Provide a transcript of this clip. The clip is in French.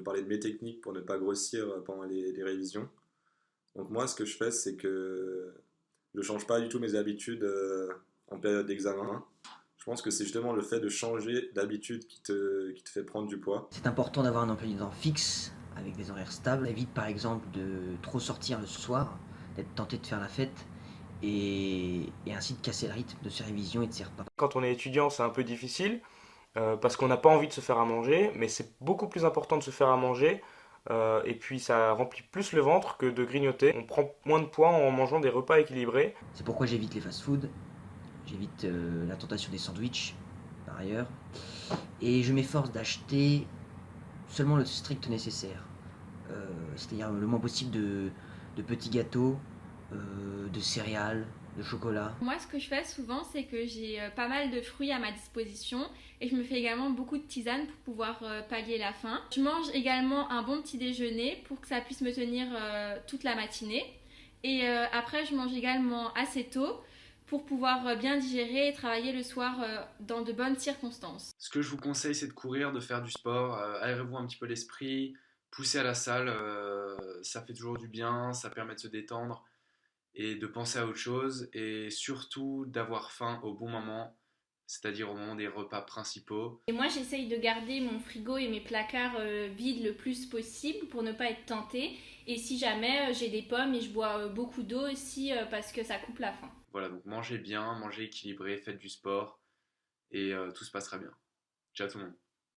parler de mes techniques pour ne pas grossir pendant les révisions. Donc moi, ce que je fais, c'est que je ne change pas du tout mes habitudes en période d'examen. Je pense que c'est justement le fait de changer d'habitude qui te fait prendre du poids. C'est important d'avoir un emploi du temps fixe, avec des horaires stables. Évite par exemple de trop sortir le soir, d'être tenté de faire la fête, et ainsi de casser le rythme de ses révisions et de ses repas. Quand on est étudiant, c'est un peu difficile parce qu'on n'a pas envie de se faire à manger, mais c'est beaucoup plus important de se faire à manger. Et puis ça remplit plus le ventre que de grignoter. On prend moins de poids en mangeant des repas équilibrés. C'est pourquoi j'évite les fast-foods, j'évite la tentation des sandwichs, par ailleurs, et je m'efforce d'acheter seulement le strict nécessaire. C'est-à-dire le moins possible de petits gâteaux, de céréales, de chocolat. Moi, ce que je fais souvent, c'est que j'ai pas mal de fruits à ma disposition et je me fais également beaucoup de tisanes pour pouvoir pallier la faim. Je mange également un bon petit déjeuner pour que ça puisse me tenir toute la matinée. Et après, je mange également assez tôt pour pouvoir bien digérer et travailler le soir dans de bonnes circonstances. Ce que je vous conseille, c'est de courir, de faire du sport, aérez-vous un petit peu l'esprit, poussez à la salle, ça fait toujours du bien, ça permet de se détendre et de penser à autre chose et surtout d'avoir faim au bon moment, c'est-à-dire au moment des repas principaux. Et moi, j'essaye de garder mon frigo et mes placards vides le plus possible pour ne pas être tentée. Et si jamais j'ai des pommes et je bois beaucoup d'eau aussi parce que ça coupe la faim. Voilà, donc mangez bien, mangez équilibré, faites du sport et tout se passera bien. Ciao tout le monde.